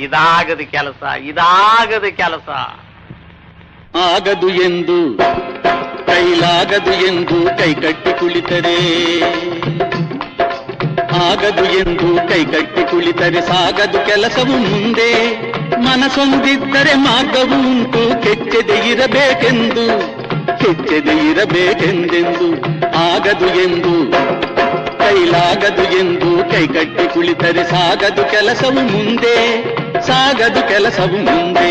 ಇದಾಗದು ಕೆಲಸ, ಇದಾಗದು ಕೆಲಸ. ಆಗದು ಎಂದು ಕೈಲಾಗದು ಎಂದು ಕೈಕಟ್ಟಿ ಕುಳಿತರೆ, ಆಗದು ಎಂದು ಕೈಕಟ್ಟಿ ಕುಳಿತರೆ ಸಾಗದು ಕೆಲಸವು ಮುಂದೆ. ಮನಸೊಂದಿದ್ದರೆ ಮಾರ್ಗವು ಉಂಟು, ಕೆಚ್ಚದೆ ಇರಬೇಕೆಂದು, ಕೆಚ್ಚದೆ ಇರಬೇಕೆಂದೆಂದು. ಆಗದು ಎಂದು ಕೈಲಾಗದು ಎಂದು ಕೈಕಟ್ಟಿ ಕುಳಿತರೆ ಸಾಗದು ಕೆಲಸವು ಮುಂದೆ, ಸಾಗದು ಕೆಲಸವು ಮುಂದೆ.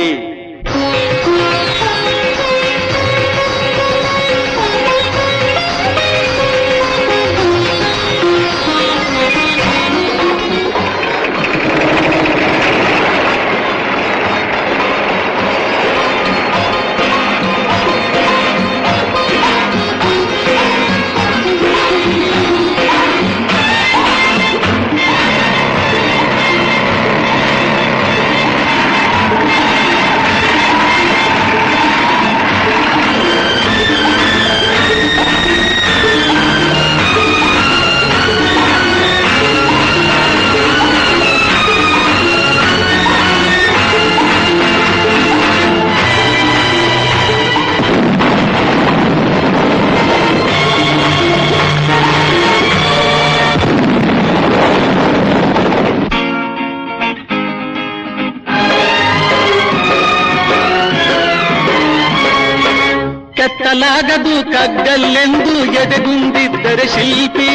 ಕೆತ್ತಲಾಗದು ಕಗ್ಗಲ್ಲೆಂದು ಎದೆಗುಂದಿದ್ದರೆ ಶಿಲ್ಪಿ,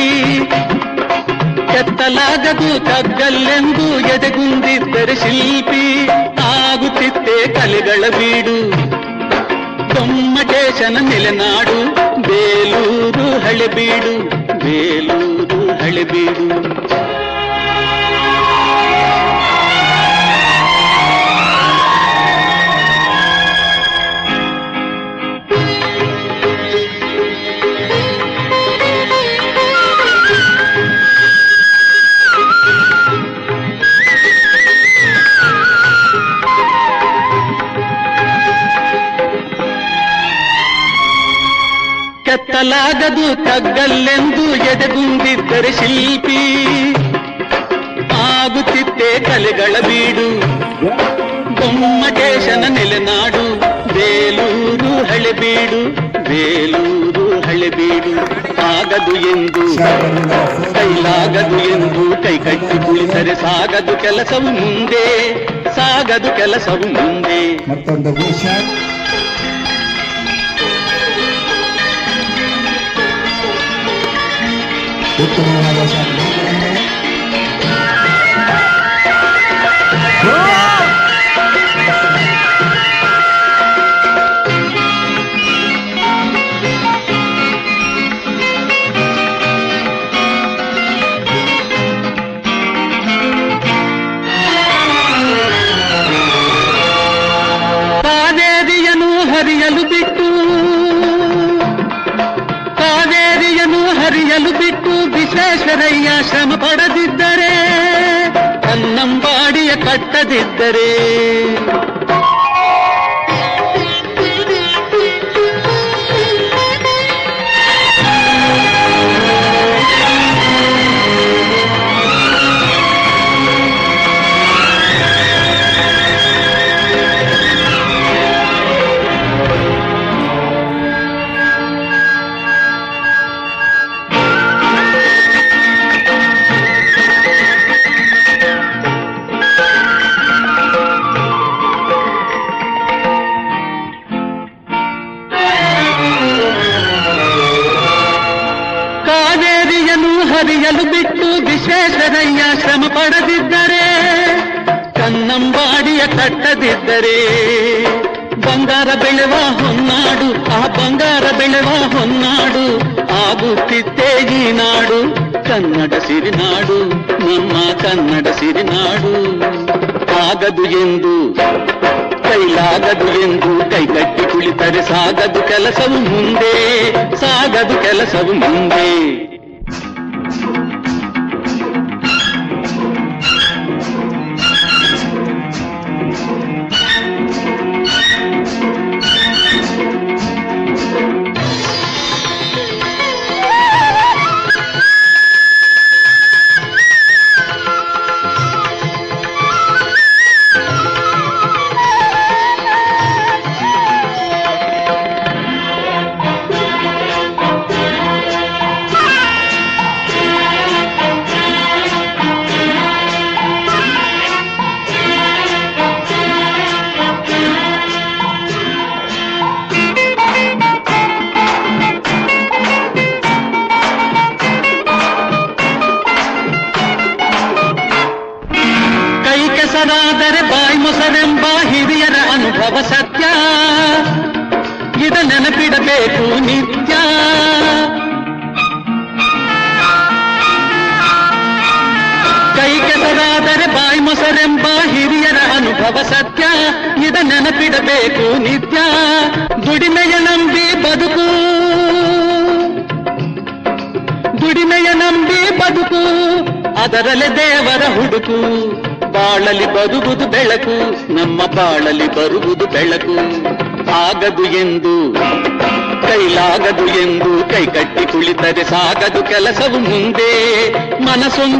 ಕೆತ್ತಲಾಗದು ಕಗ್ಗಲ್ಲೆಂದು ಎದೆಗುಂದಿದ್ದರೆ ಶಿಲ್ಪಿ. ಆಗುತ್ತಿತ್ತೆ ಕಲೆಗಳ ಬೀಡು, ಗೊಮ್ಮಟೇಶನ ನೆಲೆನಾಡು, ಬೇಲೂರು ಹಳೆಬೀಡು, ಬೇಲೂರು ಹಳೆಬೀಡು. ಕೆತ್ತಲಾಗದು ಕಗ್ಗಲ್ಲೆಂದು ಎದೆಗುಂದಿದ್ದರೆ ಶಿಲ್ಪಿ. ಆಗುತ್ತಿತ್ತೆ ಕಲೆಗಳ ಬೀಡು, ಗೊಮ್ಮಟೇಶನ ನೆಲೆನಾಡು, ಬೇಲೂರು ಹಳೆಬೀಡು, ಬೇಲೂರು ಹಳೆಬೀಡು. ಆಗದು ಎಂದು ಕೈಲಾಗದು ಎಂದು ಕೈಕಟ್ಟಿ ಕುಳಿತರೆ ಸಾಗದು ಕೆಲಸವು ಮುಂದೆ, ಸಾಗದು ಕೆಲಸವು ಮುಂದೆ. ಮತ್ತೊಂದು ಉತ್ತಮವಾದ ಕಾವೇರಿಯನ್ನು ಹರಿಯಲು ಬಿಟ್ಟು, ಕಾವೇರಿಯನ್ನು ಹರಿಯಲು ಬಿಟ್ಟು ವಿಶ್ವೇಶ್ವರಯ್ಯ ಶ್ರಮ ಪಡದಿದ್ದರೆ, ಕನ್ನಂಬಾಡಿಯ ಕಟ್ಟದಿದ್ದರೆ, ಹರಿಯಲು ಬಿಟ್ಟು ವಿಶ್ವೇಶ್ವರಯ್ಯ ಶ್ರಮ ಪಡದಿದ್ದರೆ, ಕನ್ನಂಬಾಡಿಯ ಕಟ್ಟದಿದ್ದರೆ, ಬಂಗಾರ ಬೆಳೆವ ಹೊನ್ನಾಡು, ಆ ಬಂಗಾರ ಬೆಳೆವ ಹೊನ್ನಾಡು ಆಗುತ್ತಿತ್ತೇ ಈ ನಾಡು, ಕನ್ನಡ ಸಿರಿನಾಡು, ನಮ್ಮ ಕನ್ನಡ ಸಿರಿನಾಡು. ಆಗದು ಎಂದು ಕೈಲಾಗದು ಎಂದು ಕೈಕಟ್ಟಿ ಕುಳಿತರೆ ಸಾಗದು ಕೆಲಸವು ಮುಂದೆ, ಸಾಗದು ಕೆಲಸವು ಮುಂದೆ. ಕೆಸರಾದರೆ ಬಾಯಿ ಮೊಸರೆಂಬ ಹಿರಿಯರ ಅನುಭವ ಸತ್ಯ, ಇದ ನೆನಪಿಡಬೇಕು ನಿತ್ಯ. ಕೈ ಕೆಸರಾದರೆ ಬಾಯಿ ಮೊಸರೆಂಬ ಹಿರಿಯರ ಅನುಭವ ಸತ್ಯ, ಇದ ನೆನಪಿಡಬೇಕು ನಿತ್ಯ. ದುಡಿಮೆಯ ನಂಬಿ ಬದುಕು, ದುಡಿಮೆಯ ನಂಬಿ ಬದುಕು, ಅದರಲ್ಲಿ ದೇವರ ಹುಡುಕು. ಬಾಳಲಿ ಬರುವುದು ಬೆಳಕು, ನಮ್ಮ ಬಾಳಲಿ ಬರುವುದು ಬೆಳಕು. ಆಗದು ಎಂದು ಕೈಲಾಗದು ಎಂದು ಕೈ ಕಟ್ಟಿ ಕುಳಿತರೆ ಸಾಗದು ಕೆಲಸವು ಮುಂದೆ. ಮನಸ್ಸೊಂದು